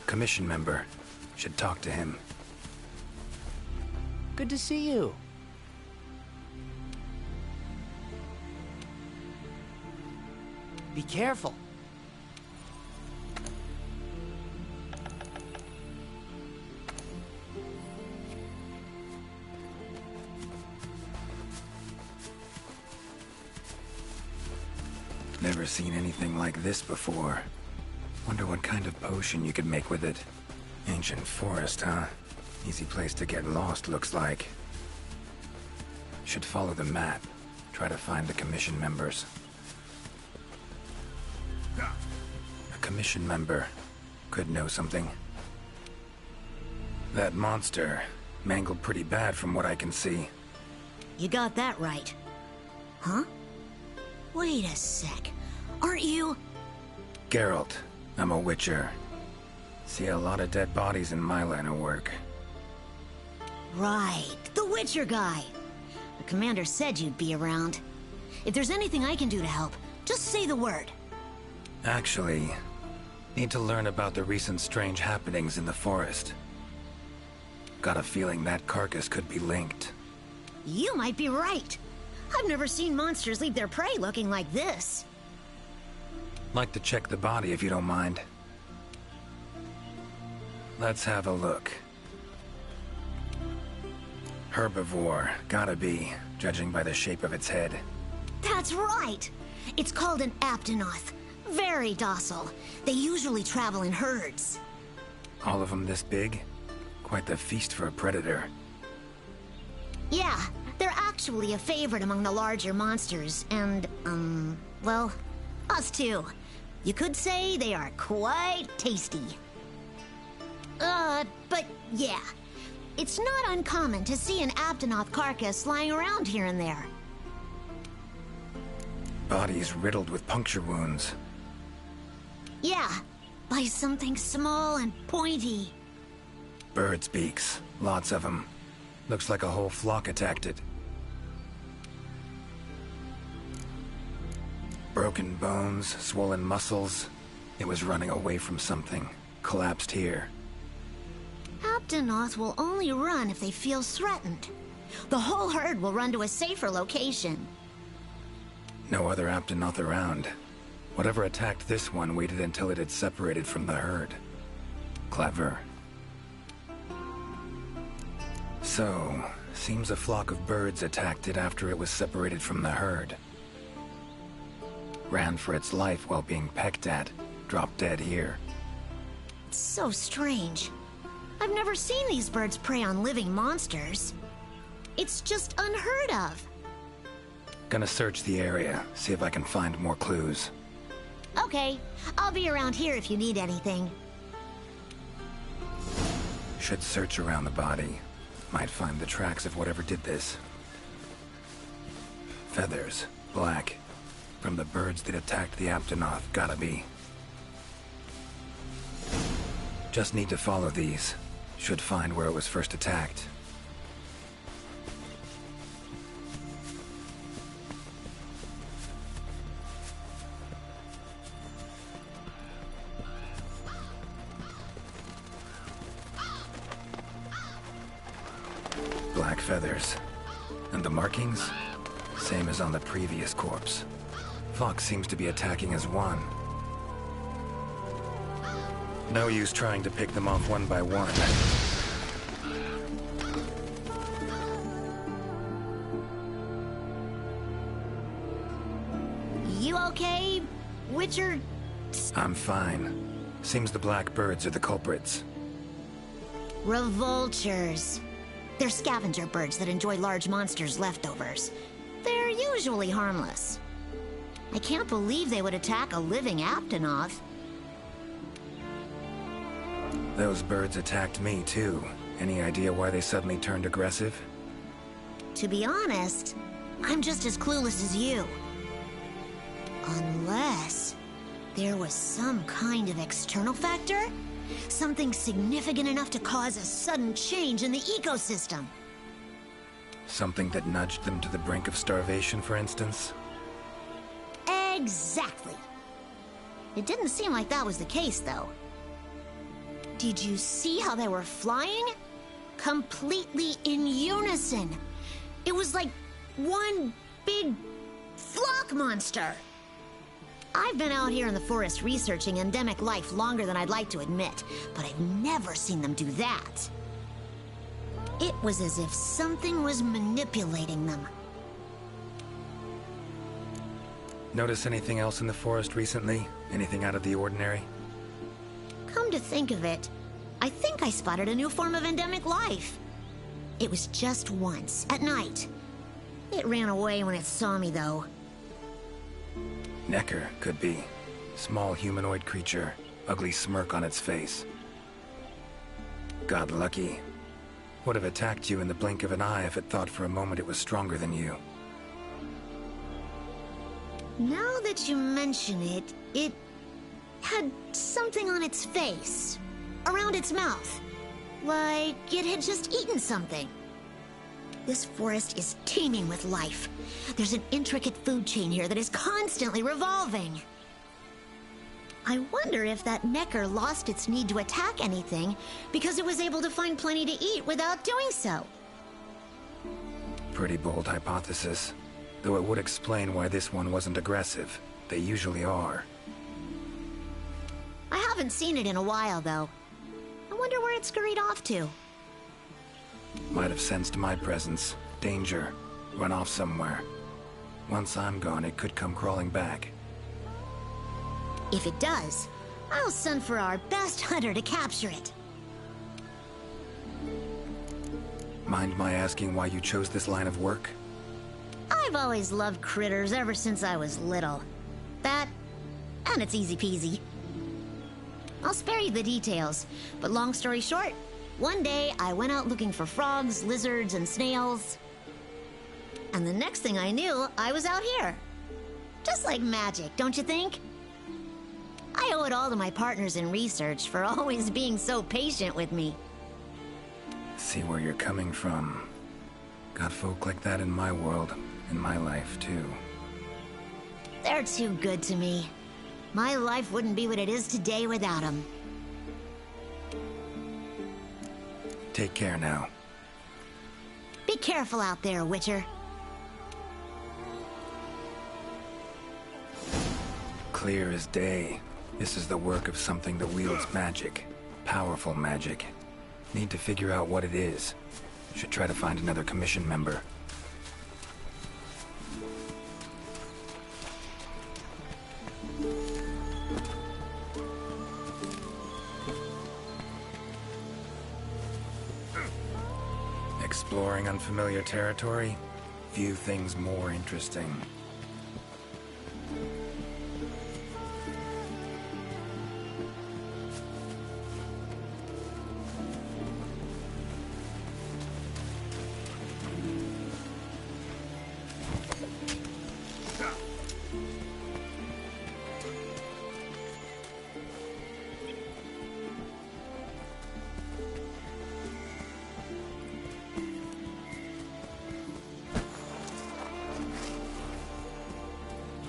Commission member. Should talk to him. Good to see you. Be careful. Never seen anything like this before. Wonder what kind of potion you could make with it. Ancient forest, huh? Easy place to get lost, looks like. Should follow the map. Try to find the commission members. A commission member. Could know something. That monster. Mangled pretty bad from what I can see. You got that right. Huh? Wait a sec. Aren't you... Geralt. I'm a witcher. See a lot of dead bodies in my line of work. Right. The Witcher guy. The commander said you'd be around. If there's anything I can do to help, just say the word. Actually, need to learn about the recent strange happenings in the forest. Got a feeling that carcass could be linked. You might be right. I've never seen monsters leave their prey looking like this. Like to check the body if you don't mind. Let's have a look. Herbivore, gotta be, judging by the shape of its head. That's right! It's called an aptonoth. Very docile. They usually travel in herds. All of them this big? Quite the feast for a predator. Yeah, they're actually a favorite among the larger monsters, and, well, us too. You could say they are quite tasty. But yeah, it's not uncommon to see an aptonoth carcass lying around here and there. Bodies riddled with puncture wounds. Yeah, by something small and pointy. Birds' beaks, lots of them. Looks like a whole flock attacked it. Broken bones, swollen muscles. It was running away from something. Collapsed here. Aptonoth will only run if they feel threatened. The whole herd will run to a safer location. No other Aptonoth around. Whatever attacked this one waited until it had separated from the herd. Clever. So, seems a flock of birds attacked it after it was separated from the herd. Ran for its life while being pecked at. Dropped dead here. It's so strange. I've never seen these birds prey on living monsters. It's just unheard of. Gonna search the area, see if I can find more clues. Okay, I'll be around here if you need anything. Should search around the body. Might find the tracks of whatever did this. Feathers, black. From the birds that attacked the Aptonoth, gotta be. Just need to follow these. Should find where it was first attacked. Black feathers. And the markings? Same as on the previous corpse. Fox seems to be attacking as one. No use trying to pick them off one by one. You okay, Witcher? I'm fine. Seems the black birds are the culprits. Revoltures. They're scavenger birds that enjoy large monsters' leftovers. They're usually harmless. I can't believe they would attack a living Aptonoth. Those birds attacked me too. Any idea why they suddenly turned aggressive? To be honest, I'm just as clueless as you. Unless there was some kind of external factor? Something significant enough to cause a sudden change in the ecosystem. Something that nudged them to the brink of starvation, for instance? Exactly. It didn't seem like that was the case, though. Did you see how they were flying? Completely in unison. It was like one big flock monster. I've been out here in the forest researching endemic life longer than I'd like to admit, but I've never seen them do that. It was as if something was manipulating them. Notice anything else in the forest recently? Anything out of the ordinary? Come to think of it, I think I spotted a new form of endemic life. It was just once, at night. It ran away when it saw me, though. Necker, could be. Small humanoid creature, ugly smirk on its face. Got lucky. Would have attacked you in the blink of an eye if it thought for a moment it was stronger than you. Now that you mention it, it had something on its face, around its mouth, like it had just eaten something. This forest is teeming with life. There's an intricate food chain here that is constantly revolving. I wonder if that Necker lost its need to attack anything because it was able to find plenty to eat without doing so. Pretty bold hypothesis, though it would explain why this one wasn't aggressive. They usually are. I haven't seen it in a while, though. I wonder where it scurried off to. Might have sensed my presence. Danger. Run off somewhere. Once I'm gone, it could come crawling back. If it does, I'll send for our best hunter to capture it. Mind my asking why you chose this line of work? I've always loved critters ever since I was little. That, and it's easy peasy. I'll spare you the details, but long story short, one day I went out looking for frogs, lizards, and snails. And the next thing I knew, I was out here. Just like magic, don't you think? I owe it all to my partners in research for always being so patient with me. See where you're coming from. Got folk like that in my world, in my life, too. They're too good to me. My life wouldn't be what it is today without them. Take care now. Be careful out there, Witcher. Clear as day. This is the work of something that wields magic. Powerful magic. Need to figure out what it is. Should try to find another commission member. Exploring unfamiliar territory? Few things more interesting.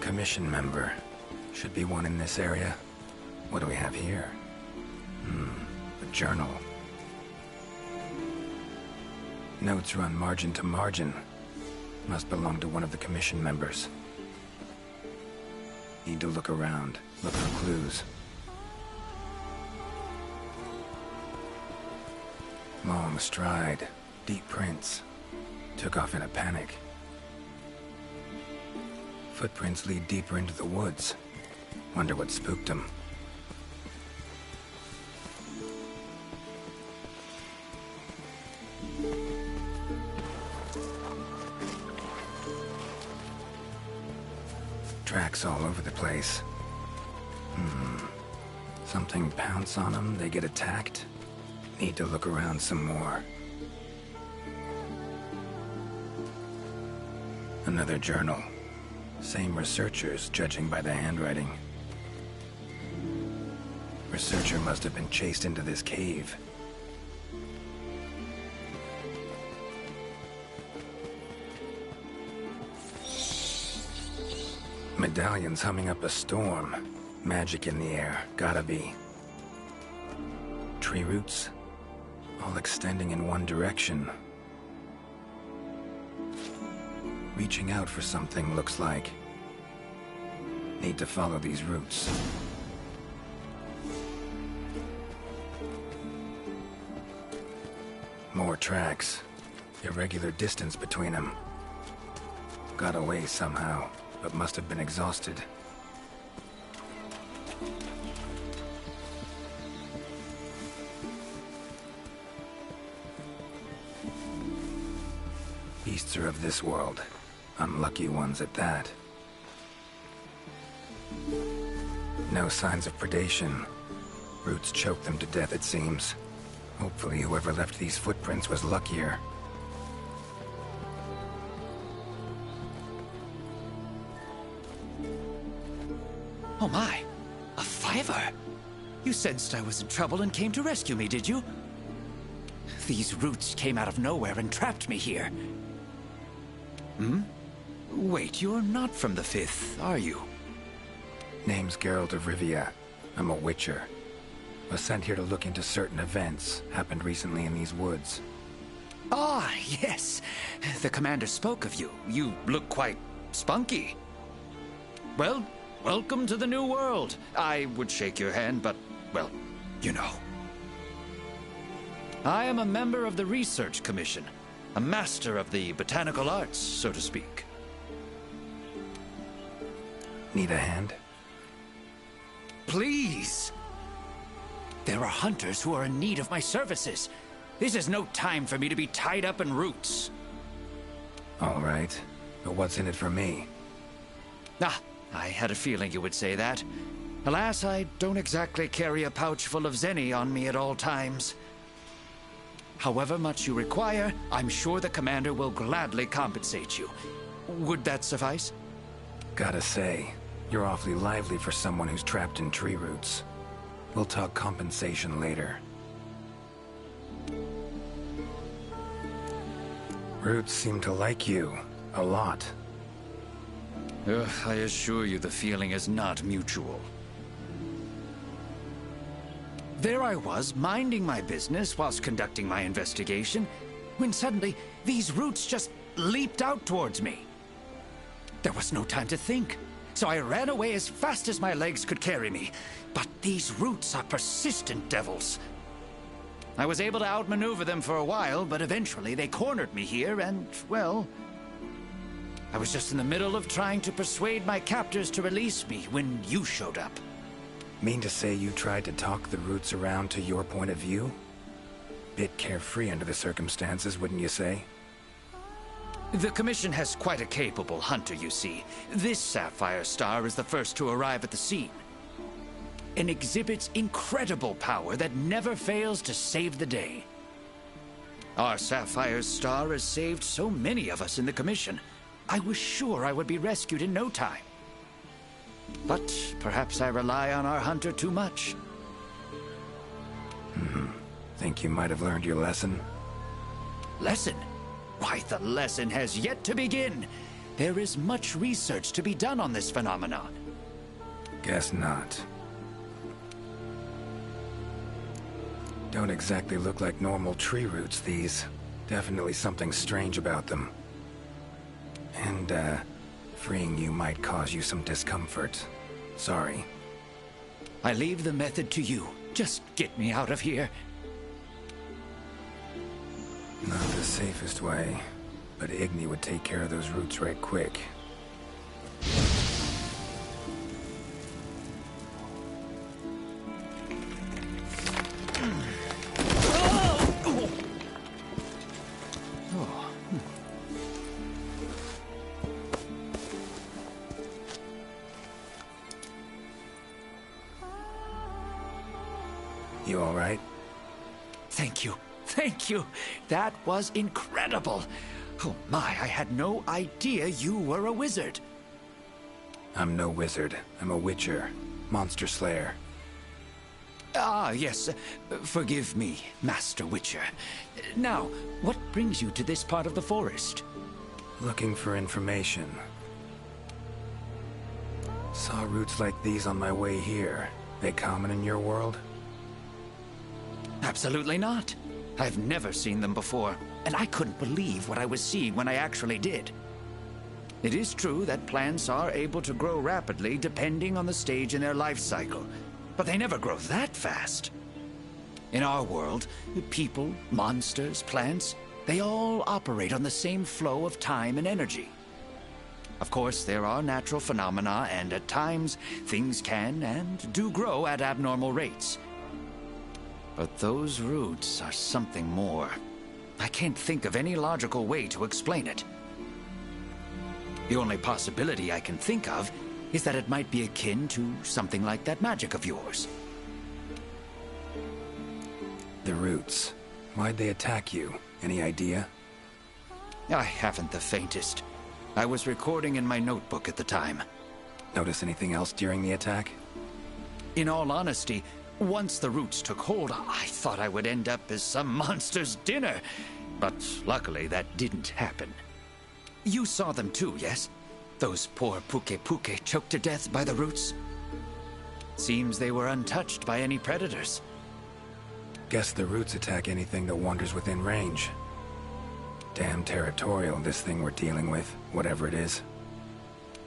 Commission member. Should be one in this area. What do we have here? A journal. Notes run margin to margin. Must belong to one of the commission members. Need to look around. Look for clues. Long stride. Deep prints. Took off in a panic. Footprints lead deeper into the woods. Wonder what spooked him. Tracks all over the place. Something pounce on them, they get attacked. Need to look around some more. Another journal. Same researchers, judging by the handwriting. Researcher must have been chased into this cave. Medallion's humming up a storm. Magic in the air, gotta be. tree roots, all extending in one direction. Reaching out for something, looks like. Need to follow these roots. More tracks. Irregular distance between them. Got away somehow, but must have been exhausted. Beasts are of this world. Unlucky ones at that. No signs of predation. Roots choke them to death, it seems. Hopefully whoever left these footprints was luckier. Oh my, a fiver! You sensed I was in trouble and came to rescue me, did you? These roots came out of nowhere and trapped me here. Hmm? Wait, you're not from the Fifth, are you? Name's Geralt of Rivia. I'm a witcher. Was sent here to look into certain events happened recently in these woods. Ah, yes. The commander spoke of you. You look quite spunky. Well, welcome to the new world. I would shake your hand, but, well, you know. I am a member of the Research Commission. A master of the botanical arts, so to speak. Need a hand? Please! There are hunters who are in need of my services. This is no time for me to be tied up in roots. All right. But what's in it for me? Ah, I had a feeling you would say that. Alas, I don't exactly carry a pouch full of zenny on me at all times. However much you require, I'm sure the commander will gladly compensate you. Would that suffice? Gotta say, you're awfully lively for someone who's trapped in tree roots. We'll talk compensation later. Roots seem to like you. A lot. I assure you the feeling is not mutual. There I was, minding my business whilst conducting my investigation, when suddenly these roots just leaped out towards me. There was no time to think, so I ran away as fast as my legs could carry me. But these roots are persistent devils. I was able to outmaneuver them for a while, but eventually they cornered me here and, well, I was just in the middle of trying to persuade my captors to release me when you showed up. Mean to say you tried to talk the roots around to your point of view? Bit carefree under the circumstances, wouldn't you say? The Commission has quite a capable hunter, you see. This Sapphire Star is the first to arrive at the scene, and exhibits incredible power that never fails to save the day. Our Sapphire Star has saved so many of us in the Commission. I was sure I would be rescued in no time. But perhaps I rely on our hunter too much. Think you might have learned your lesson? Lesson? Why, the lesson has yet to begin. There is much research to be done on this phenomenon. Guess not. Don't exactly look like normal tree roots, these. Definitely something strange about them. And, freeing you might cause you some discomfort. Sorry. I leave the method to you. Just get me out of here. Not the safest way, but Igni would take care of those roots right quick. You all right? Thank you. Thank you. That was incredible. Oh my, I had no idea you were a wizard. I'm no wizard. I'm a witcher. Monster slayer. Ah, yes. Forgive me, Master Witcher. Now, what brings you to this part of the forest? Looking for information. Saw roots like these on my way here. They common in your world? Absolutely not. I've never seen them before, and I couldn't believe what I was seeing when I actually did. It is true that plants are able to grow rapidly depending on the stage in their life cycle, but they never grow that fast. In our world, people, monsters, plants, they all operate on the same flow of time and energy. Of course, there are natural phenomena, and at times, things can and do grow at abnormal rates. But those roots are something more. I can't think of any logical way to explain it. The only possibility I can think of is that it might be akin to something like that magic of yours. The roots. Why'd they attack you? Any idea? I haven't the faintest. I was recording in my notebook at the time. Notice anything else during the attack? In all honesty, once the roots took hold, I thought I would end up as some monster's dinner. But luckily, that didn't happen. You saw them too, yes? Those poor Puke choked to death by the roots? Seems they were untouched by any predators. Guess the roots attack anything that wanders within range. Damn territorial, this thing we're dealing with, whatever it is.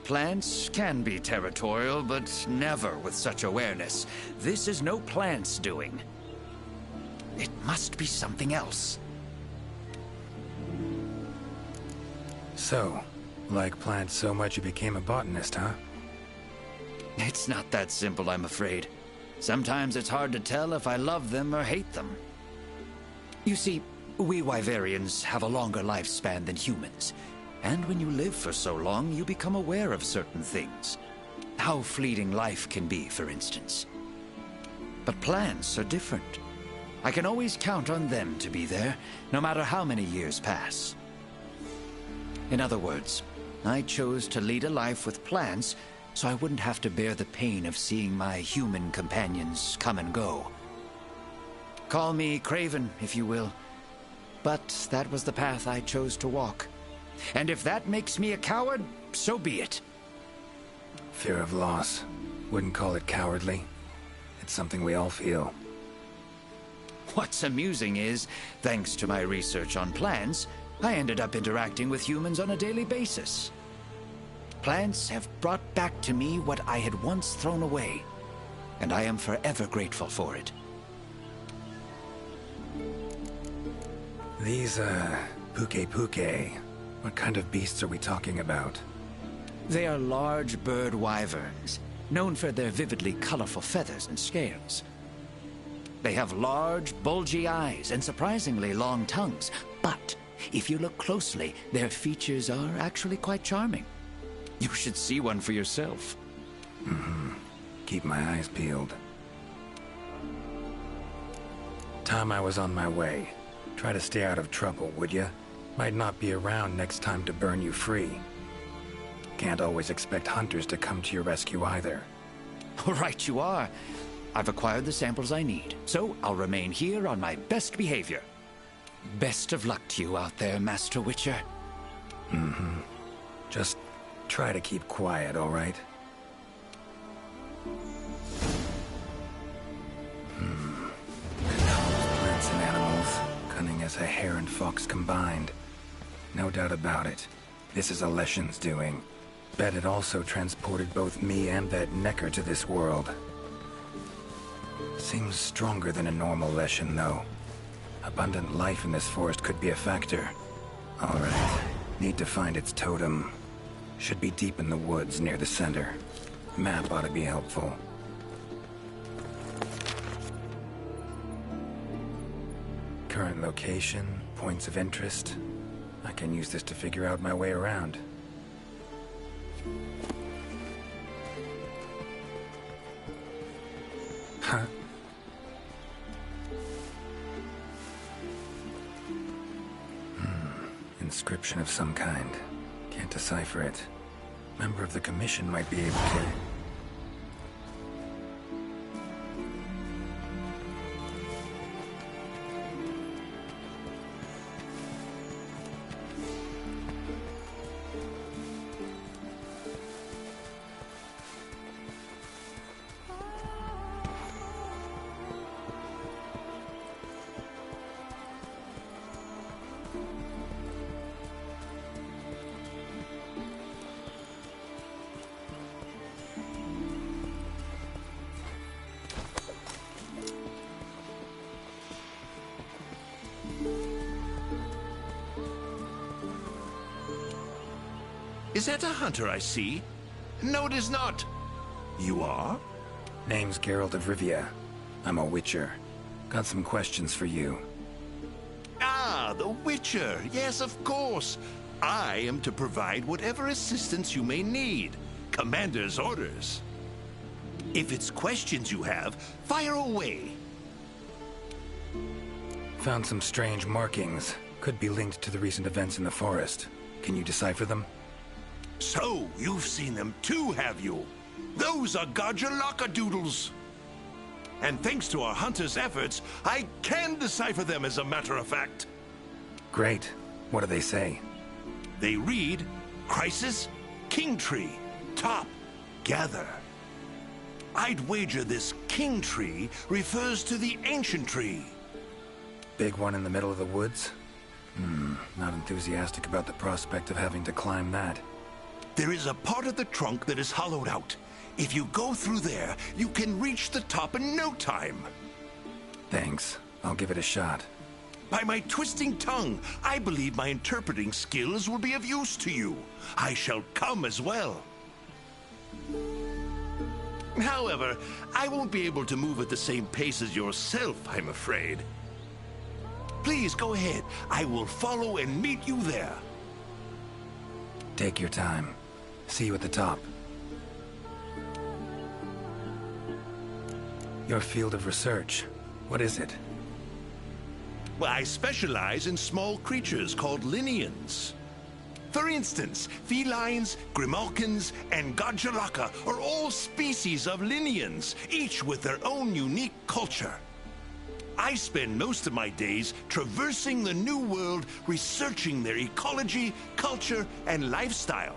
Plants can be territorial, but never with such awareness. This is no plant's doing. It must be something else. So, like plants so much you became a botanist, huh? It's not that simple, I'm afraid. Sometimes it's hard to tell if I love them or hate them. You see, we Wyverians have a longer lifespan than humans. And when you live for so long, you become aware of certain things. How fleeting life can be, for instance. But plants are different. I can always count on them to be there, no matter how many years pass. In other words, I chose to lead a life with plants so I wouldn't have to bear the pain of seeing my human companions come and go. Call me craven, if you will. But that was the path I chose to walk. And if that makes me a coward, so be it. Fear of loss. Wouldn't call it cowardly. It's something we all feel. What's amusing is, thanks to my research on plants, I ended up interacting with humans on a daily basis. Plants have brought back to me what I had once thrown away, and I am forever grateful for it. These, Puke. What kind of beasts are we talking about? They are large bird wyverns, known for their vividly colorful feathers and scales. They have large, bulgy eyes and surprisingly long tongues, but if you look closely, their features are actually quite charming. You should see one for yourself. Keep my eyes peeled. Time I was on my way. Try to stay out of trouble, would ya? Might not be around next time to burn you free. Can't always expect hunters to come to your rescue either. Right you are. I've acquired the samples I need, so I'll remain here on my best behavior. Best of luck to you out there, Master Witcher. Just try to keep quiet, all right? Plants and animals, cunning as a hare and fox combined. No doubt about it. This is Alession's doing. Bet it also transported both me and that Necker to this world. Seems stronger than a normal Leshen, though. Abundant life in this forest could be a factor. All right. Need to find its totem. Should be deep in the woods near the center. Map ought to be helpful. Current location, points of interest. I can use this to figure out my way around. Huh? Inscription of some kind. Can't decipher it. Member of the Commission might be able to... Is that a hunter I see? No, it is not. You are? Name's Geralt of Rivia. I'm a Witcher. Got some questions for you. Ah, the Witcher. Yes, of course. I am to provide whatever assistance you may need. Commander's orders. If it's questions you have, fire away. Found some strange markings. Could be linked to the recent events in the forest. Can you decipher them? So, you've seen them too, have you? Those are Gajalaka doodles. And thanks to our hunters' efforts, I can decipher them as a matter of fact. Great. What do they say? They read, Crisis, King Tree, Top, Gather. I'd wager this King Tree refers to the ancient tree. Big one in the middle of the woods? Not enthusiastic about the prospect of having to climb that. There is a part of the trunk that is hollowed out. If you go through there, you can reach the top in no time. Thanks. I'll give it a shot. By my twisting tongue, I believe my interpreting skills will be of use to you. I shall come as well. However, I won't be able to move at the same pace as yourself, I'm afraid. Please go ahead. I will follow and meet you there. Take your time. See you at the top. Your field of research. What is it? Well, I specialize in small creatures called Linians. For instance, felines, grimalkins, and Gajalaka are all species of Linians, each with their own unique culture. I spend most of my days traversing the New World, researching their ecology, culture, and lifestyle.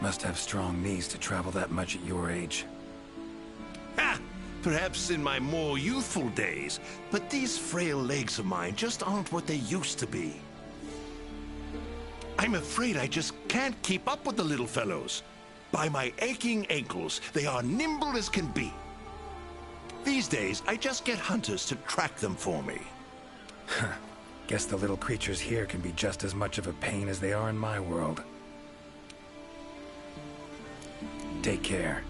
Must have strong knees to travel that much at your age. Ha! Perhaps in my more youthful days, but these frail legs of mine just aren't what they used to be. I'm afraid I just can't keep up with the little fellows. By my aching ankles, they are nimble as can be. These days, I just get hunters to track them for me. Guess the little creatures here can be just as much of a pain as they are in my world. Take care.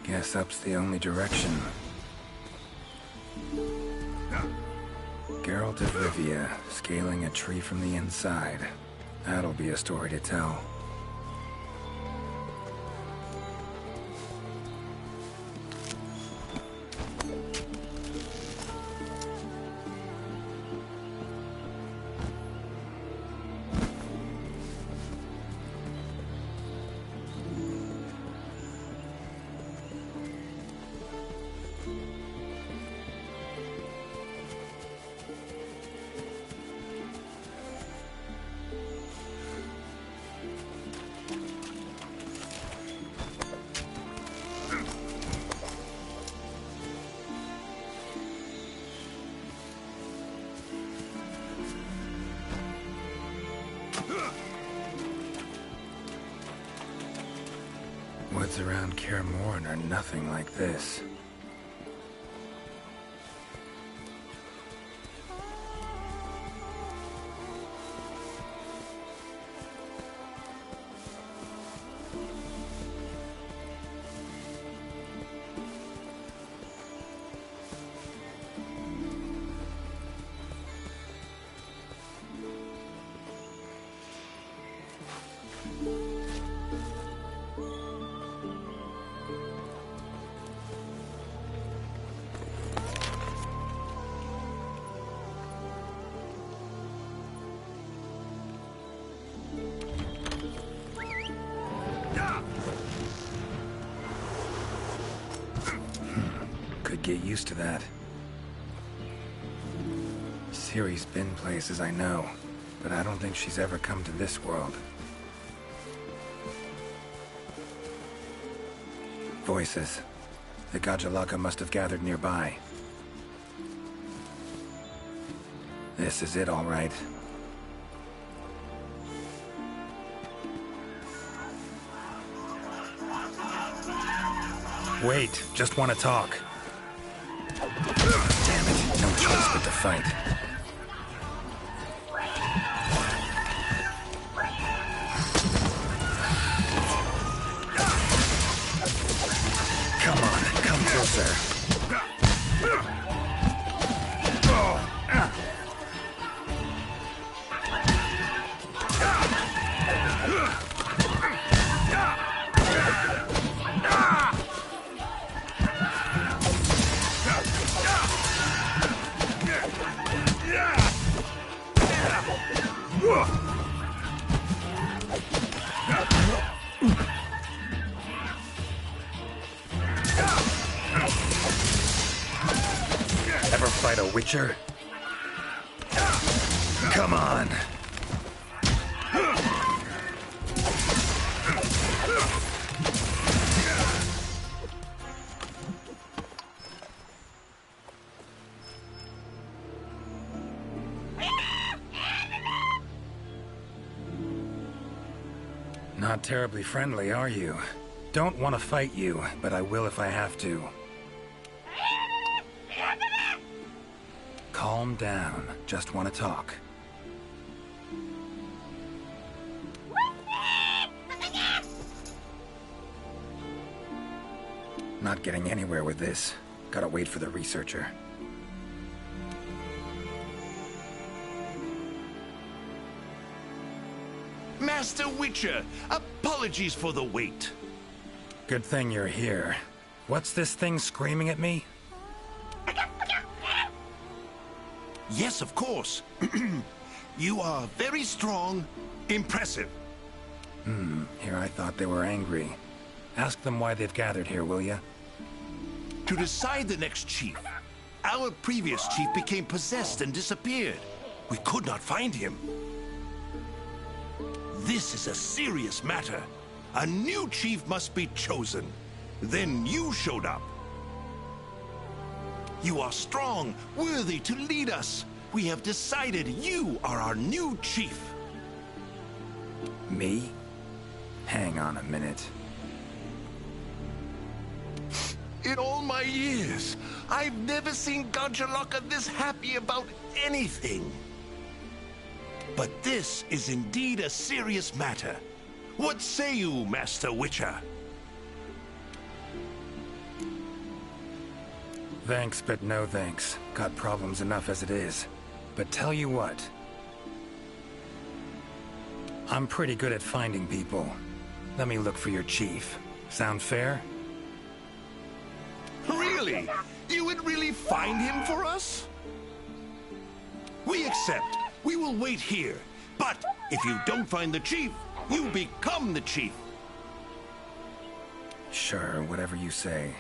Guess up's the only direction. Geralt of Rivia, scaling a tree from the inside. That'll be a story to tell. Woods around Kaer Morhen are nothing like this. Could get used to that. Ciri's been places, I know, but I don't think she's ever come to this world. Voices. The Gajalaka must have gathered nearby. This is it, all right. Wait, just want to talk. Damn it, no choice but to fight. closer. Ever fight a Witcher? Come on. Not terribly friendly, are you? Don't want to fight you, but I will if I have to. Calm down. Just want to talk. Not getting anywhere with this. Gotta wait for the researcher. Master Witcher, apologies for the wait. Good thing you're here. What's this thing screaming at me? Yes, of course. You are very strong, impressive. Here I thought they were angry. Ask them why they've gathered here, will ya? To decide the next chief. Our previous chief became possessed and disappeared. We could not find him. This is a serious matter. A new chief must be chosen. Then you showed up. You are strong, worthy to lead us. We have decided you are our new chief. Me? Hang on a minute. In all my years, I've never seen Gajalaka this happy about anything. But this is indeed a serious matter. What say you, Master Witcher? Thanks, but no thanks. Got problems enough as it is. But tell you what. I'm pretty good at finding people. Let me look for your chief. Sound fair? Really? You would really find him for us? We accept. We will wait here. But if you don't find the chief, you become the chief. Sure, whatever you say.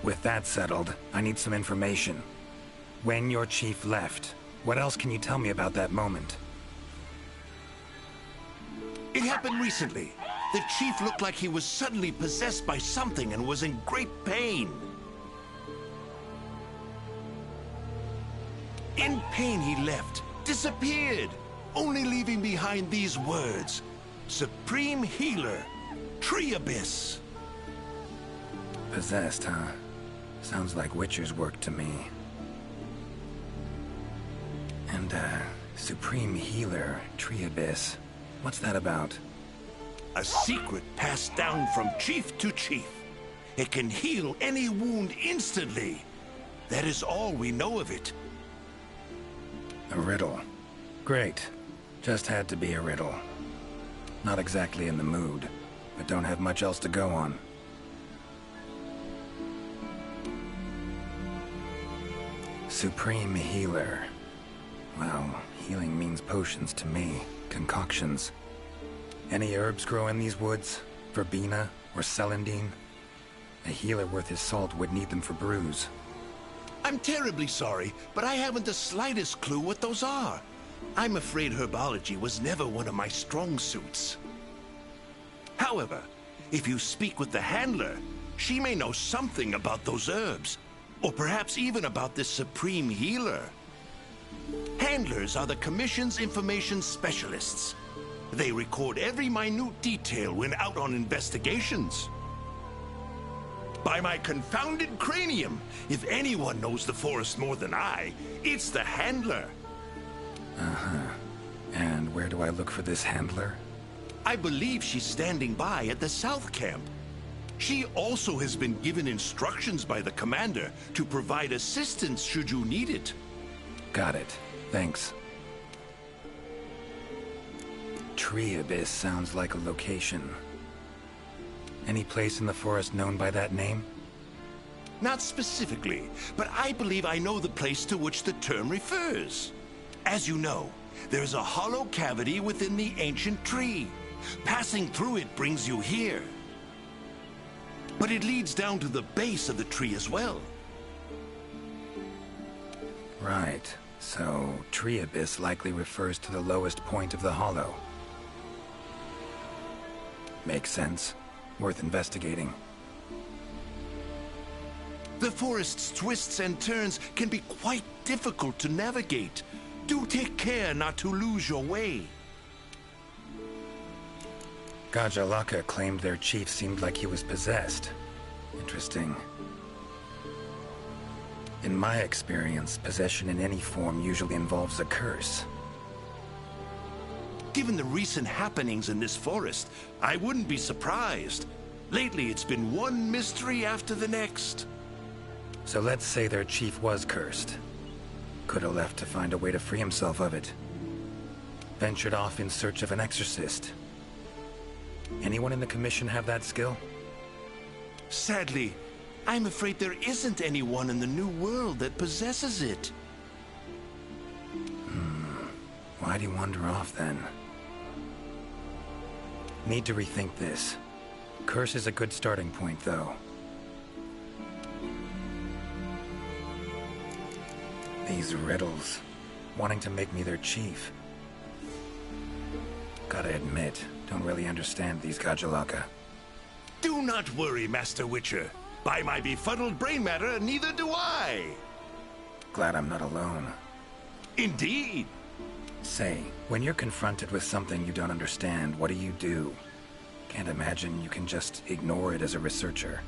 With that settled, I need some information. When your chief left, what else can you tell me about that moment? It happened recently. The chief looked like he was suddenly possessed by something and was in great pain. In pain he left, disappeared, only leaving behind these words. Supreme Healer, Tree Abyss. Possessed, huh? Sounds like Witcher's work to me. And, Supreme Healer, Tree Abyss. What's that about? A secret passed down from chief to chief. It can heal any wound instantly. That is all we know of it. A riddle. Great. Just had to be a riddle. Not exactly in the mood, but don't have much else to go on. Supreme Healer. Well, healing means potions to me. Concoctions. Any herbs grow in these woods? Verbena or celandine? A healer worth his salt would need them for brews. I'm terribly sorry, but I haven't the slightest clue what those are. I'm afraid herbology was never one of my strong suits. However, if you speak with the handler, she may know something about those herbs, or perhaps even about this supreme healer. Handlers are the Commission's information specialists. They record every minute detail when out on investigations. By my confounded cranium, if anyone knows the forest more than I, it's the handler. Uh-huh. And where do I look for this handler? I believe she's standing by at the south camp. She also has been given instructions by the commander to provide assistance should you need it. Got it. Thanks. Tree Abyss sounds like a location. Any place in the forest known by that name? Not specifically, but I believe I know the place to which the term refers. As you know, there's a hollow cavity within the ancient tree. Passing through it brings you here. But it leads down to the base of the tree as well. Right. So, Tree Abyss likely refers to the lowest point of the hollow. Makes sense. Worth investigating. The forest's twists and turns can be quite difficult to navigate. Do take care not to lose your way. Gajalaka claimed their chief seemed like he was possessed. Interesting. In my experience, possession in any form usually involves a curse. Given the recent happenings in this forest, I wouldn't be surprised. Lately, it's been one mystery after the next. So let's say their chief was cursed. Could have left to find a way to free himself of it. Ventured off in search of an exorcist. Anyone in the commission have that skill? Sadly, I'm afraid there isn't anyone in the New World that possesses it. Why'd he wander off then? Need to rethink this. Curse is a good starting point, though. These riddles, wanting to make me their chief. Gotta admit, don't really understand these Gajalaka. Do not worry, Master Witcher. By my befuddled brain matter, neither do I. Glad I'm not alone. Indeed. Say, when you're confronted with something you don't understand, what do? Can't imagine you can just ignore it as a researcher.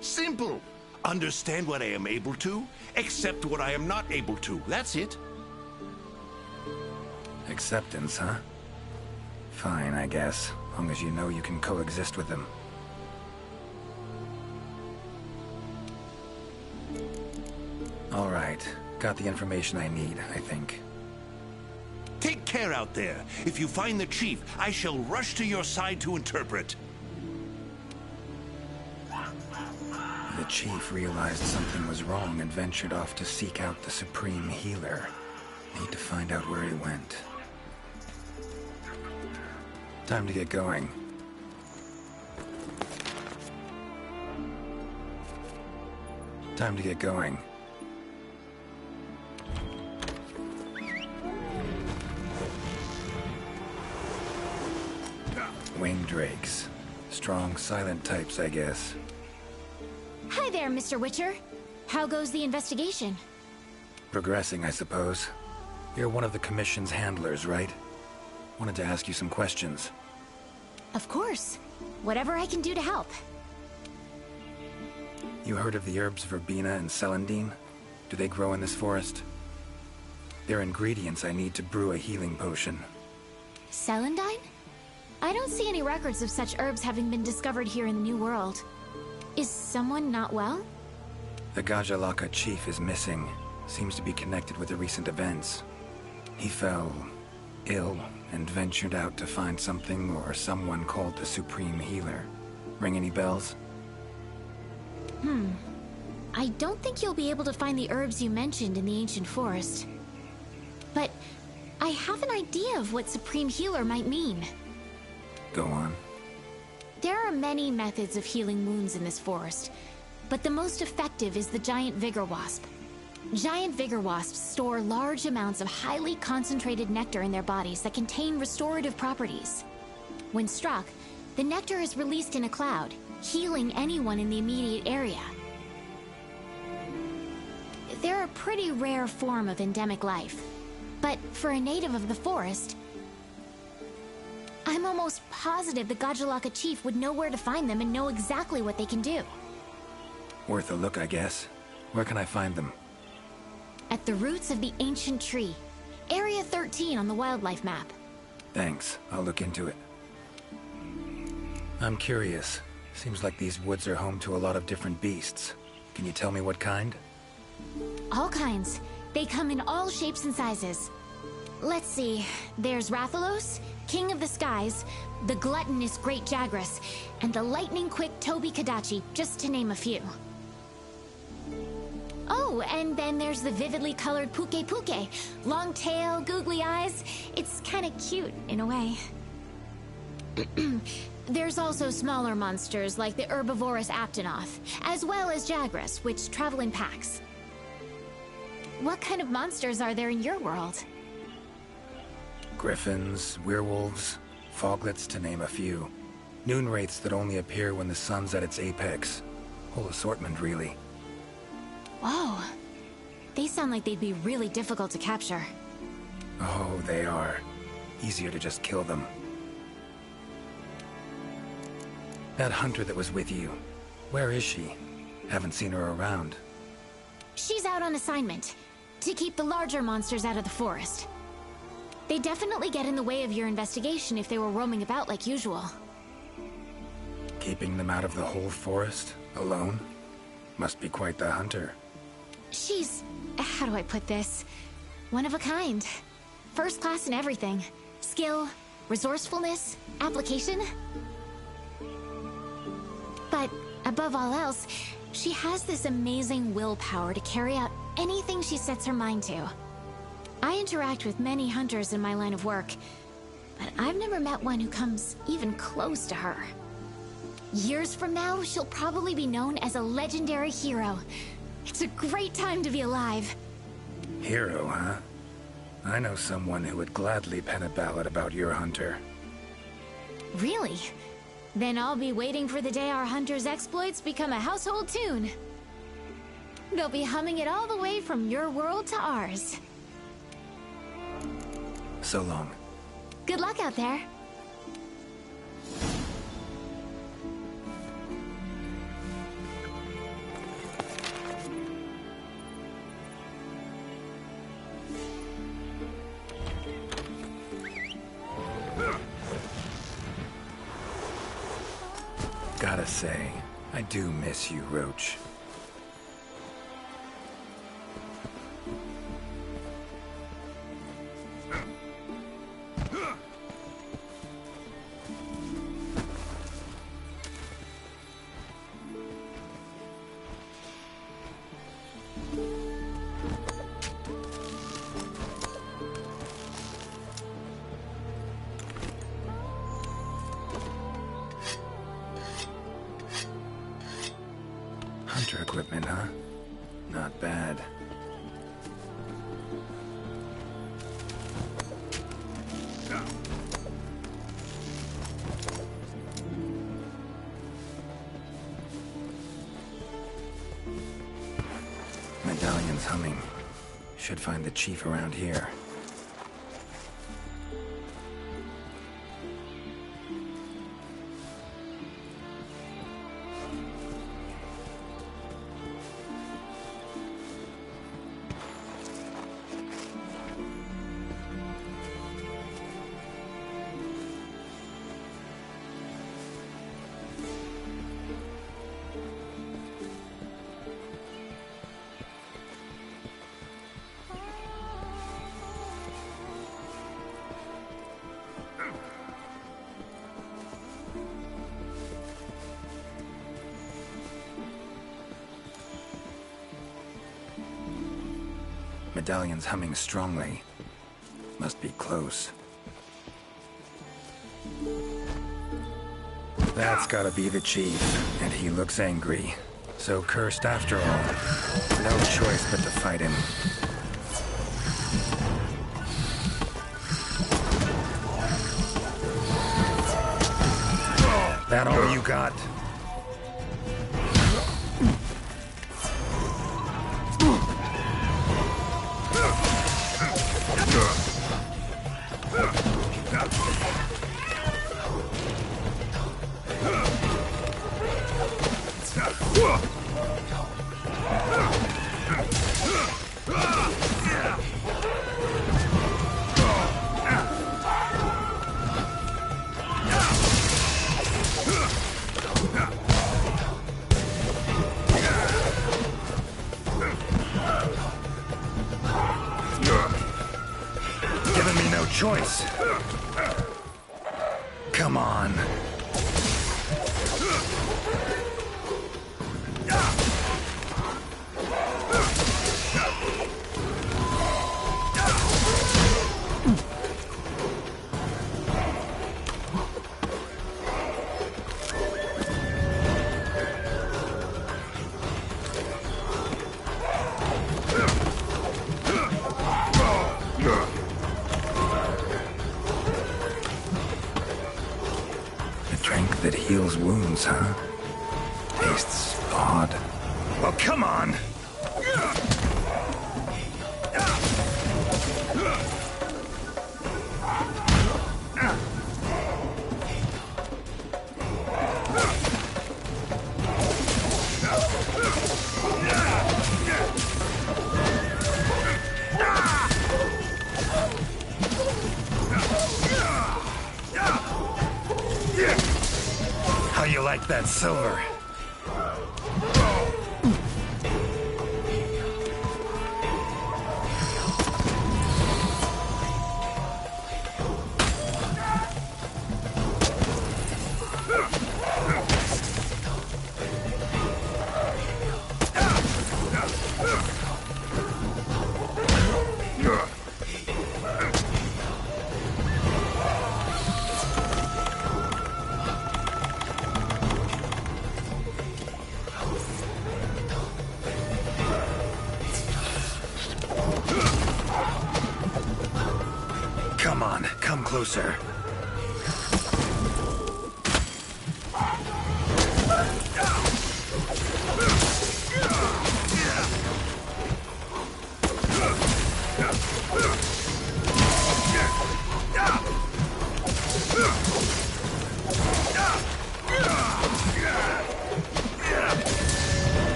Simple. Understand what I am able to, accept what I am not able to. That's it. Acceptance, huh? Fine, I guess. Long as you know you can coexist with them. All right. Got the information I need, I think. Take care out there. If you find the chief, I shall rush to your side to interpret. The chief realized something was wrong and ventured off to seek out the Supreme Healer. Need to find out where he went. Time to get going. Time to get going. Winged drakes. Strong, silent types, I guess. Hi there, Mr. Witcher. How goes the investigation? Progressing, I suppose. You're one of the Commission's handlers, right? Wanted to ask you some questions. Of course. Whatever I can do to help. You heard of the herbs verbena and celandine? Do they grow in this forest? They're ingredients I need to brew a healing potion. Celandine? I don't see any records of such herbs having been discovered here in the New World. Is someone not well? The Gajalaka chief is missing. Seems to be connected with the recent events. He fell ill and ventured out to find something or someone called the Supreme Healer. Ring any bells? I don't think you'll be able to find the herbs you mentioned in the ancient forest. But I have an idea of what Supreme Healer might mean. Go on. There are many methods of healing wounds in this forest, but the most effective is the giant vigor wasp. Giant vigor wasps store large amounts of highly concentrated nectar in their bodies that contain restorative properties. When struck, the nectar is released in a cloud, healing anyone in the immediate area. They're a pretty rare form of endemic life, but for a native of the forest, I'm almost positive the Gajalaka chief would know where to find them and know exactly what they can do. Worth a look, I guess. Where can I find them? At the roots of the ancient tree. Area 13 on the wildlife map. Thanks. I'll look into it. I'm curious. Seems like these woods are home to a lot of different beasts. Can you tell me what kind? All kinds. They come in all shapes and sizes. Let's see. There's Rathalos, King of the Skies, the gluttonous Great Jagras, and the lightning-quick Toby Kadachi, just to name a few. Oh, and then there's the vividly colored Puke Puke. Long tail, googly eyes. It's kinda cute, in a way. There's also smaller monsters like the herbivorous Aptonoth, as well as Jagras, which travel in packs. What kind of monsters are there in your world? Griffins, werewolves, foglets, to name a few. Noon wraiths that only appear when the sun's at its apex. Whole assortment, really. Whoa. They sound like they'd be really difficult to capture. Oh, they are. Easier to just kill them. That hunter that was with you, where is she? Haven't seen her around. She's out on assignment, to keep the larger monsters out of the forest. They definitely get in the way of your investigation if they were roaming about like usual. Keeping them out of the whole forest, alone? Must be quite the hunter. She's... how do I put this? One of a kind. First class in everything. Skill, resourcefulness, application. But above all else, she has this amazing willpower to carry out anything she sets her mind to. I interact with many hunters in my line of work, but I've never met one who comes even close to her. Years from now, she'll probably be known as a legendary hero. It's a great time to be alive. Hero, huh? I know someone who would gladly pen a ballad about your hunter. Really? Then I'll be waiting for the day our hunter's exploits become a household tune. They'll be humming it all the way from your world to ours. So long. Good luck out there. Gotta say, I do miss you, Roach. Hunter equipment, huh? Not bad. Medallion's humming. Should find the chief around here. Medallion's humming strongly. Must be close. That's gotta be the chief, and he looks angry. So cursed after all. No choice but to fight him. That all you got? me no choice. Come on. That heals wounds, huh? Tastes odd. Well, come on! How you like that silver? Come on, come closer.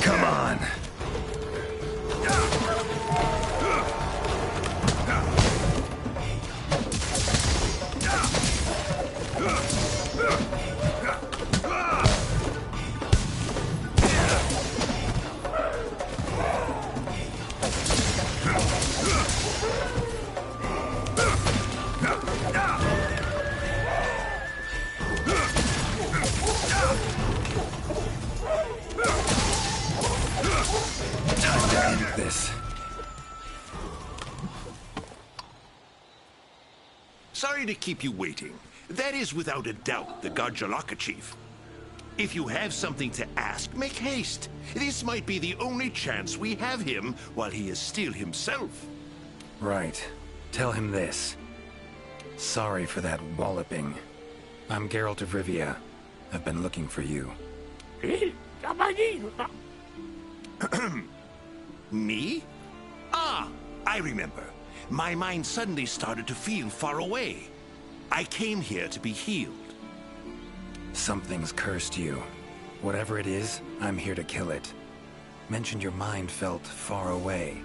Come on. Time to end this. Sorry to keep you waiting. That is without a doubt the Garjalaka chief. If you have something to ask, make haste. This might be the only chance we have him while he is still himself. Right. Tell him this. Sorry for that walloping. I'm Geralt of Rivia. I've been looking for you. Me? Ah, I remember. My mind suddenly started to feel far away. I came here to be healed. Something's cursed you. Whatever it is, I'm here to kill it. Mentioned your mind felt far away.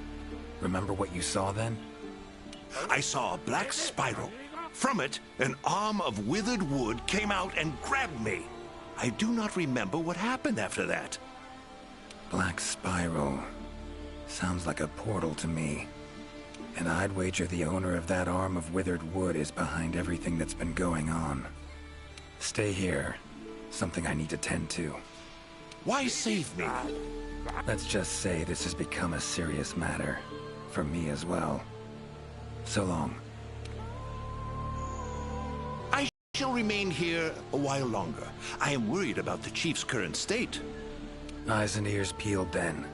Remember what you saw then? I saw a black spiral. From it, an arm of withered wood came out and grabbed me. I do not remember what happened after that. Black spiral. Sounds like a portal to me. And I'd wager the owner of that arm of withered wood is behind everything that's been going on. Stay here. Something I need to tend to. Why save me? Let's just say this has become a serious matter. For me as well. So long. I shall remain here a while longer. I am worried about the chief's current state. Eyes and ears peeled then.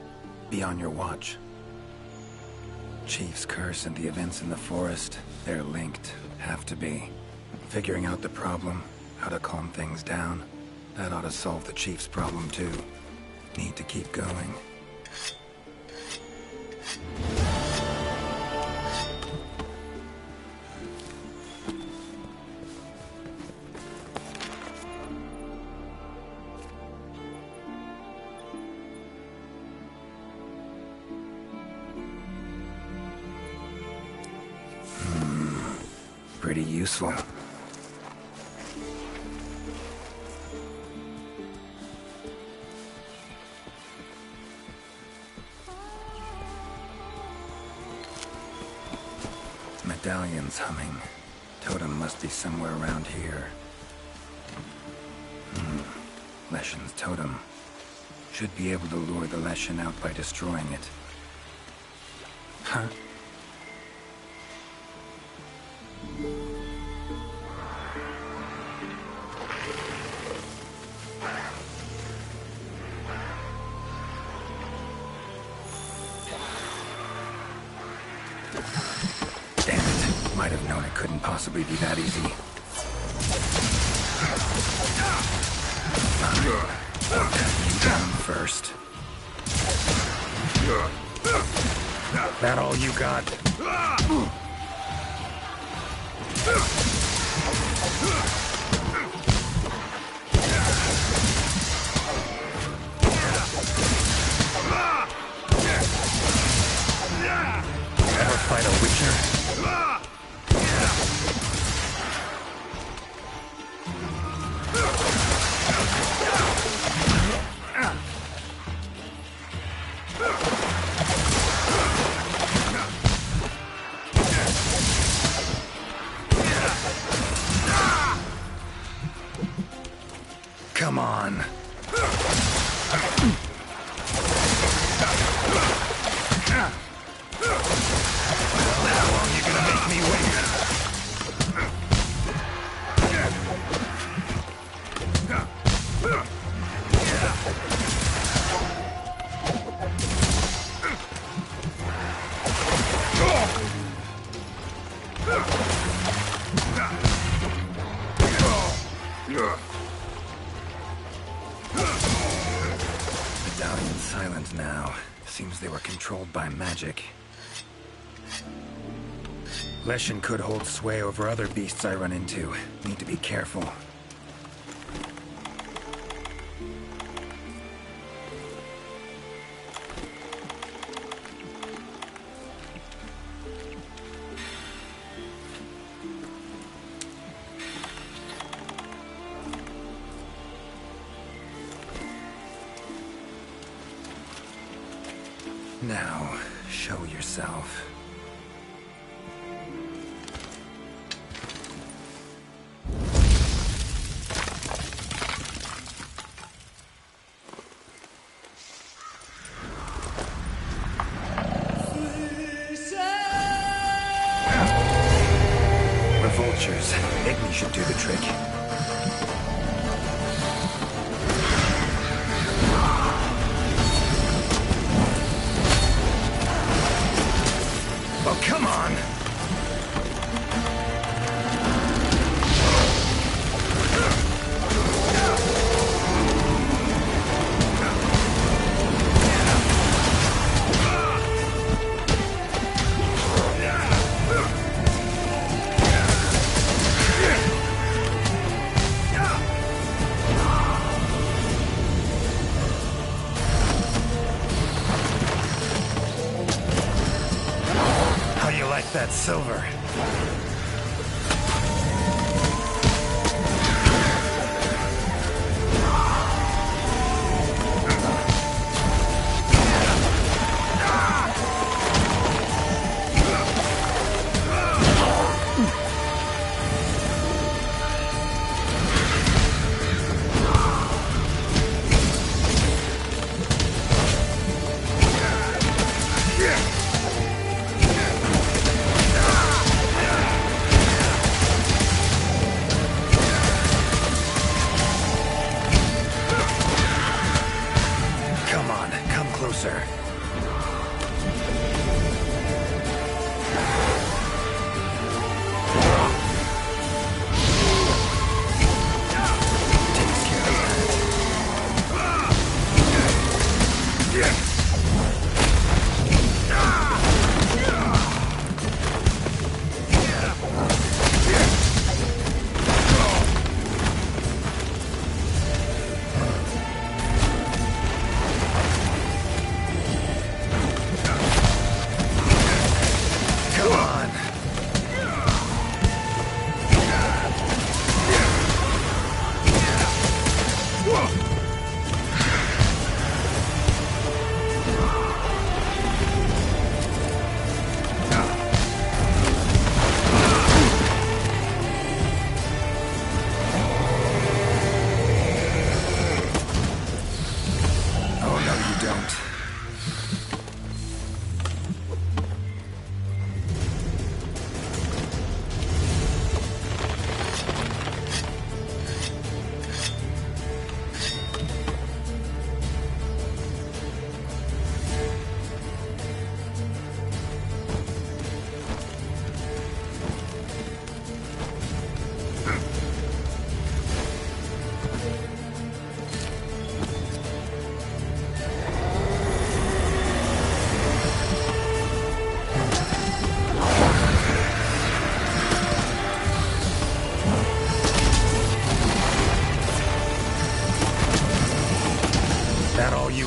Be on your watch. Chief's curse and the events in the forest, they're linked. Have to be. Figuring out the problem, how to calm things down, that ought to solve the Chief's problem too. Need to keep going. Pretty useful. Medallion's humming. Totem must be somewhere around here. Leshen's totem. Should be able to lure the Leshen out by destroying it. Huh? Damn it. Might have known it couldn't possibly be that easy. I'll test you down first. That all you got? Ever fight a Witcher? Come on. How long you gonna make me wait? Medallion's silent now. Seems they were controlled by magic. Leshen could hold sway over other beasts I run into. Need to be careful. Now, show yourself. We're vultures. Igni should do the trick. Oh, come on! How you like that silver?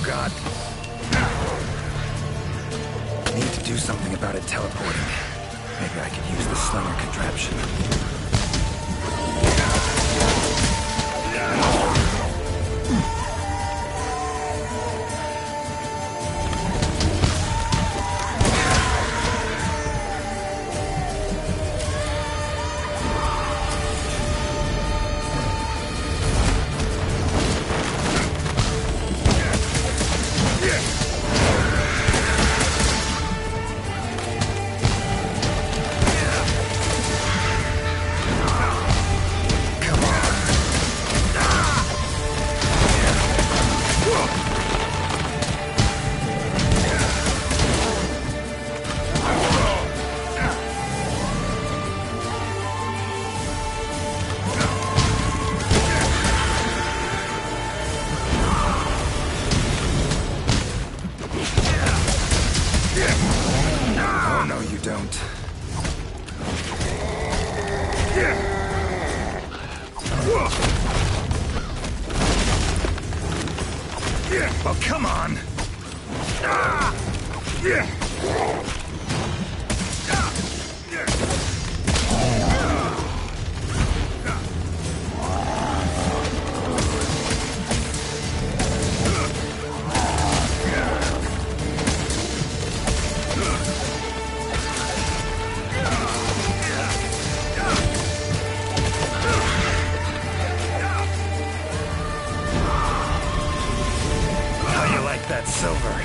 God. Need to do something about it teleporting. Maybe I could use the slinger contraption. Oh, come on! How you like that silver?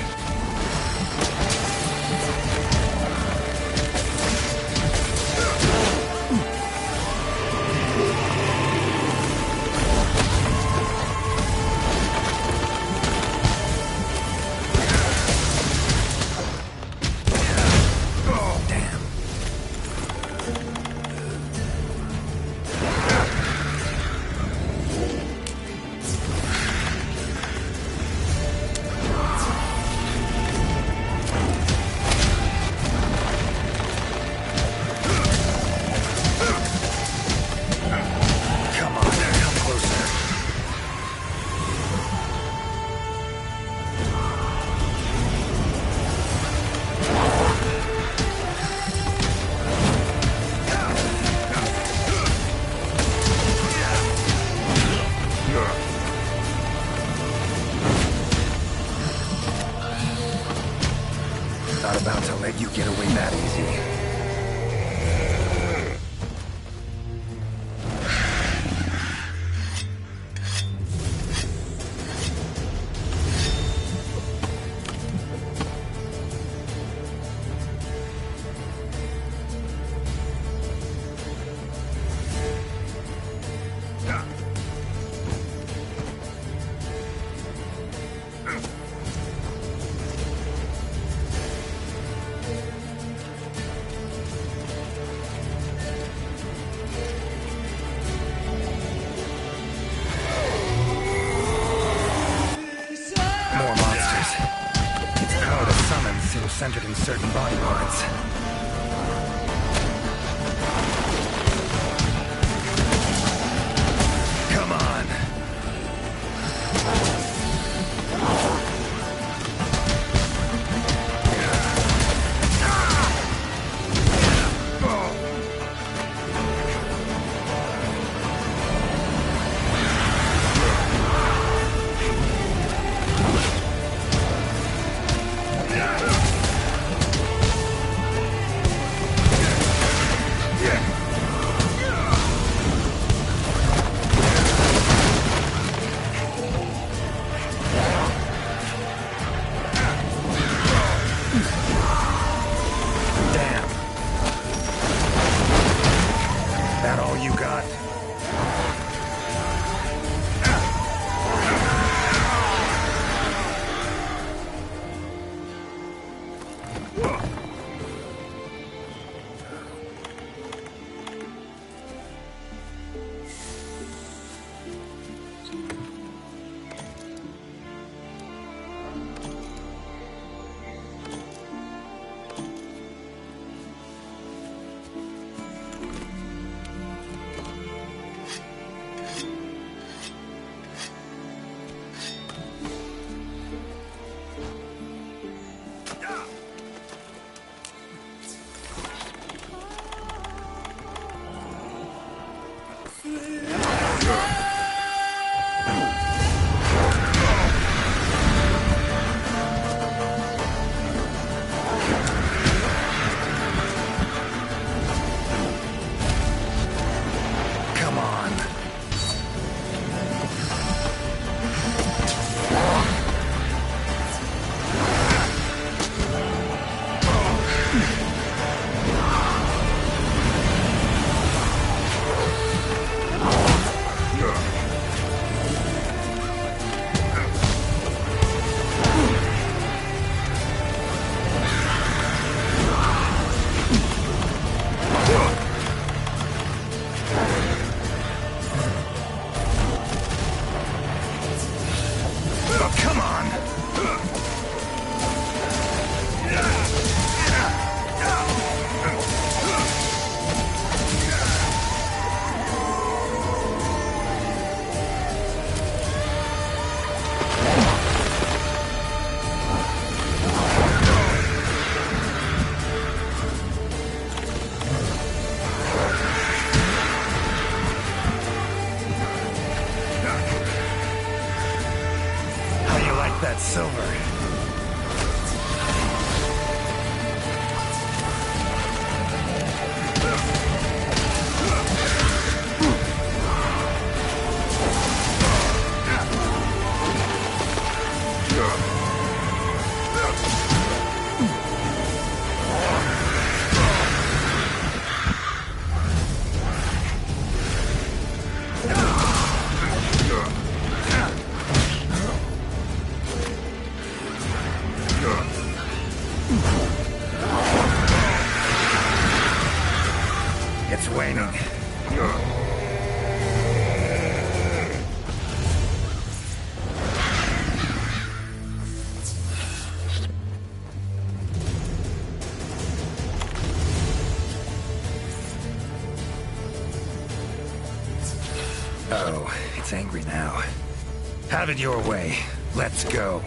Not about to let you get away that easy. More monsters. Its power to summon seems centered in certain body parts. Come on. that silver. It's waning. Oh, it's angry now. Have it your way. Let's go.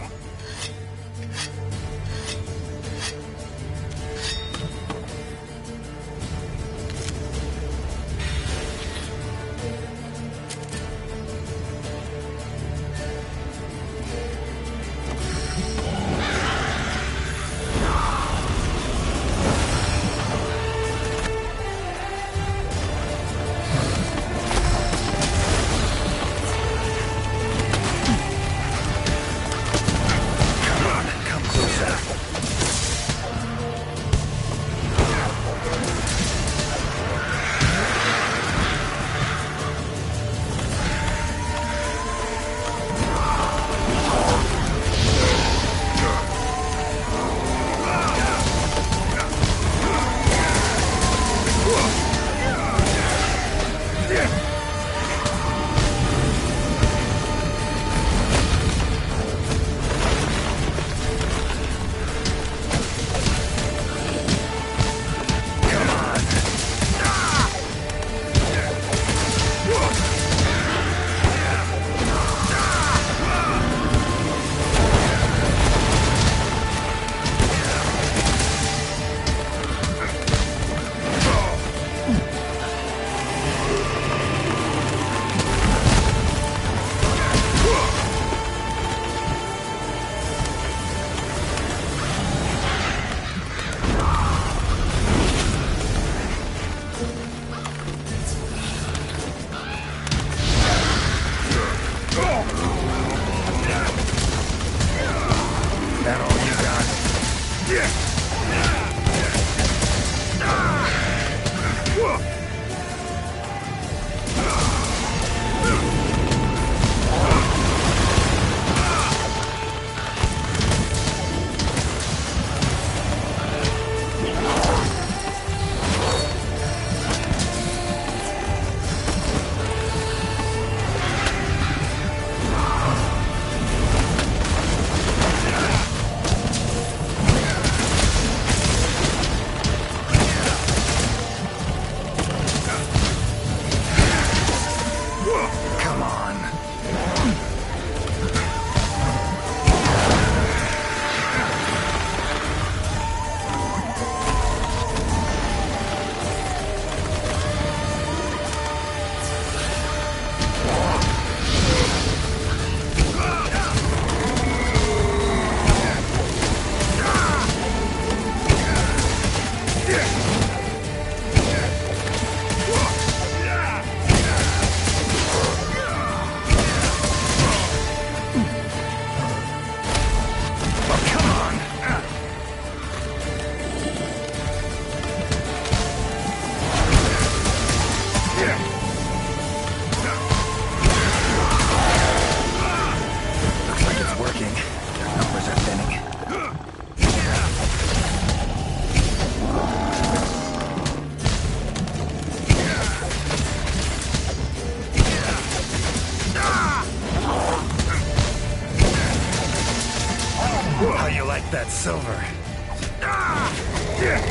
How you like that silver?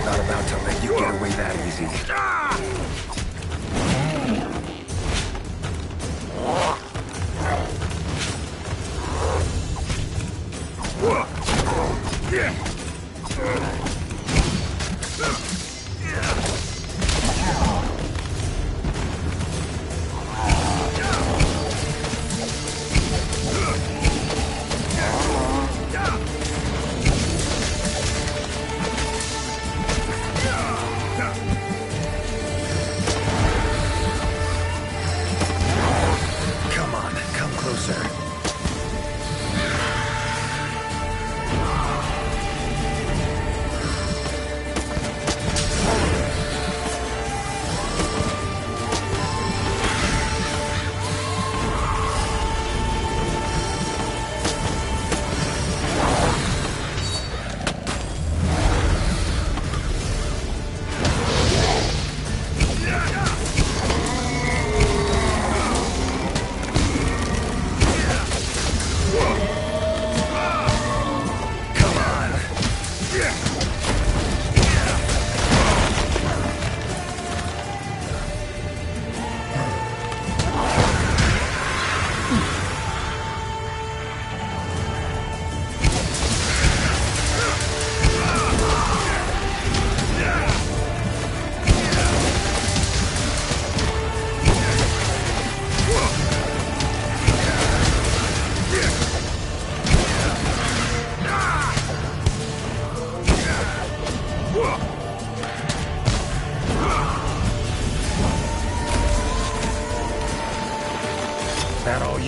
Not about to let you get away that easy.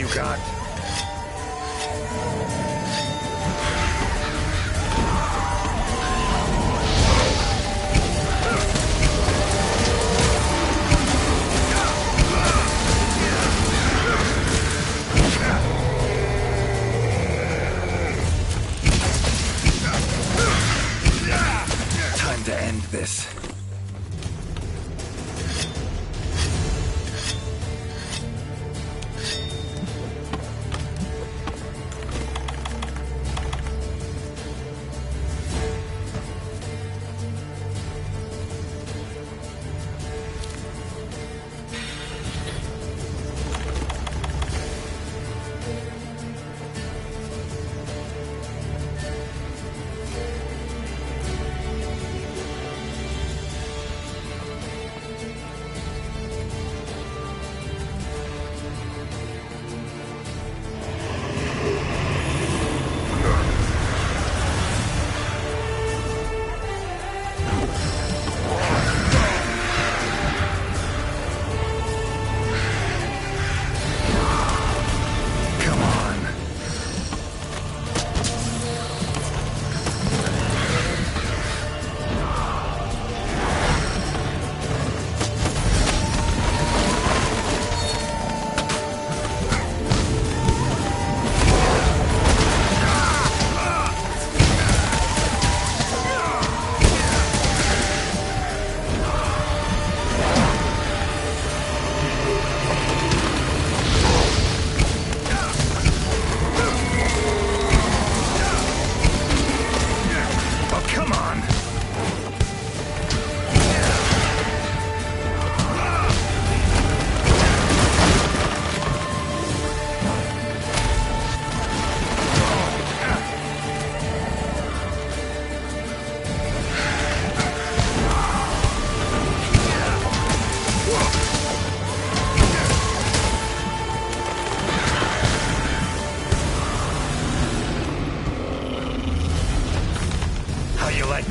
you got? Time to end this.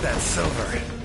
That's silver.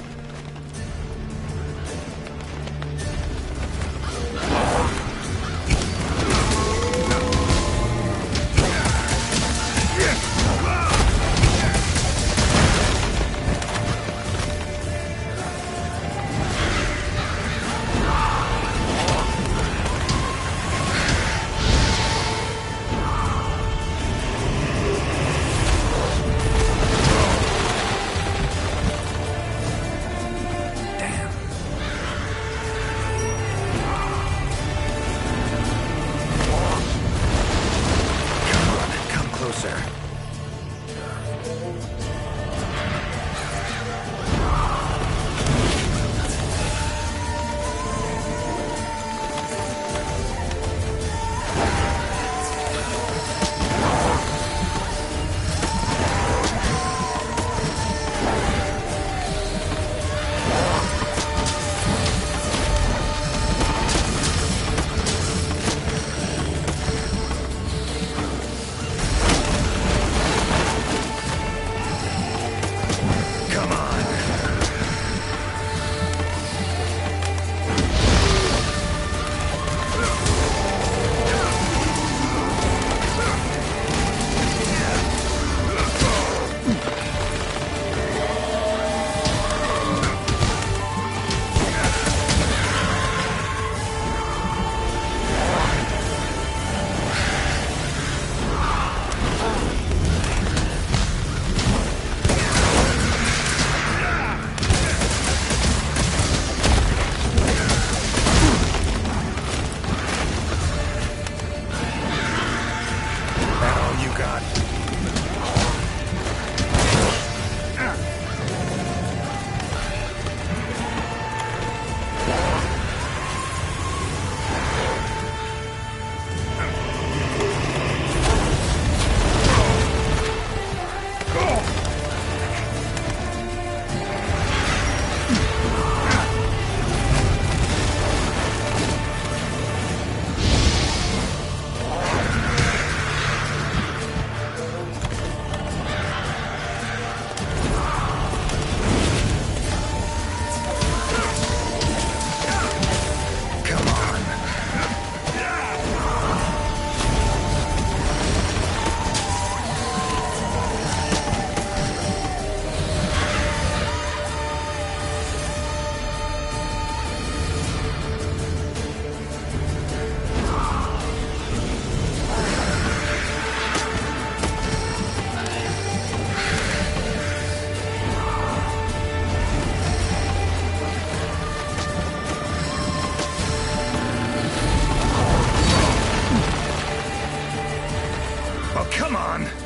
Come on!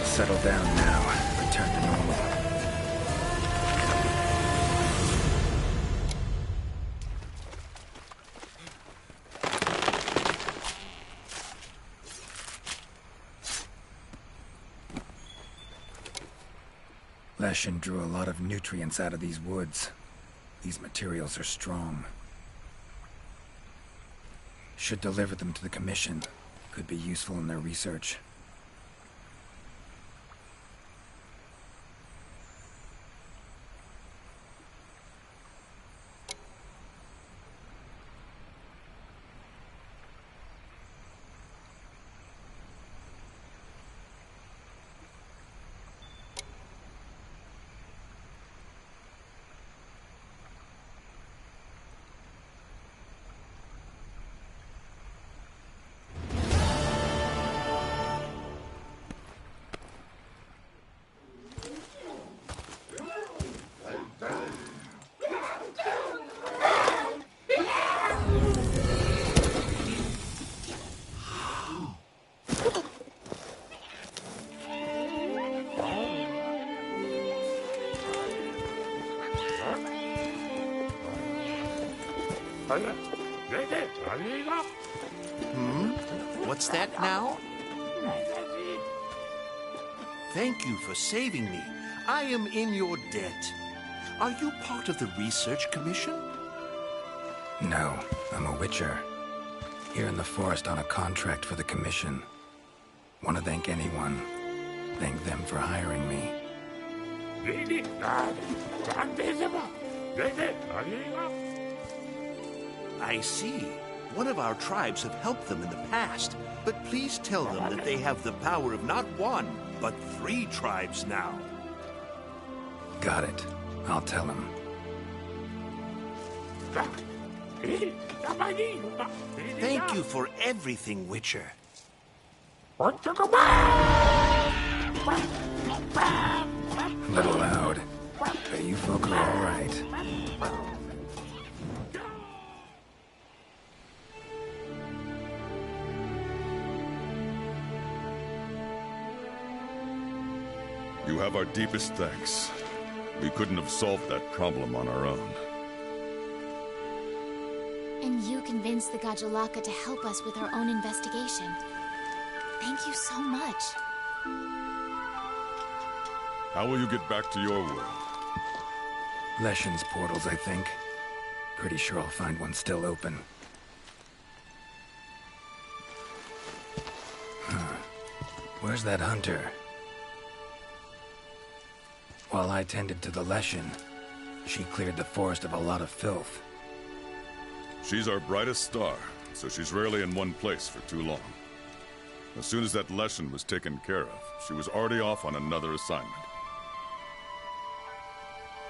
Settle down now. Return to normal. Leshen drew a lot of nutrients out of these woods. These materials are strong. Should deliver them to the Commission. Could be useful in their research. What's that now? Thank you for saving me. I am in your debt. Are you part of the Research Commission? No, I'm a witcher. Here in the forest on a contract for the Commission. Want to thank anyone. Thank them for hiring me. I see. One of our tribes have helped them in the past, but please tell them that they have the power of not one, but 3 tribes now. Got it. I'll tell him. Thank you for everything, Witcher. A little loud, but you folk are all right. You have our deepest thanks. We couldn't have solved that problem on our own. you convinced the Gajalaka to help us with our own investigation. Thank you so much. How will you get back to your world? Leshen's portals, I think. Pretty sure I'll find one still open. Where's that hunter? While I tended to the Leshen, she cleared the forest of a lot of filth. She's our brightest star, so she's rarely in one place for too long. As soon as that Leshen was taken care of, she was already off on another assignment.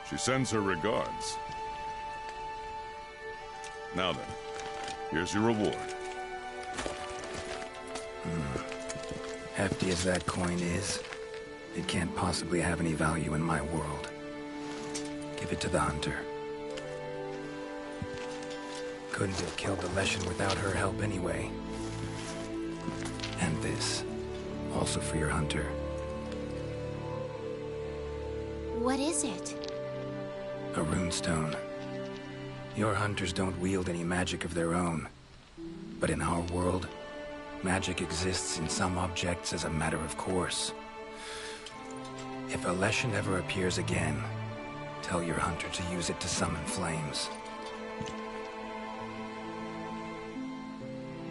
She sends her regards. Now then, here's your reward. Hefty as that coin is, it can't possibly have any value in my world. Give it to the hunter. Couldn't have killed the Leshen without her help anyway. And this, also for your hunter. What is it? A runestone. Your hunters don't wield any magic of their own. But in our world, magic exists in some objects as a matter of course. If a Leshen ever appears again, tell your hunter to use it to summon flames.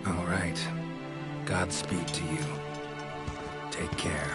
All right. Godspeed to you. Take care.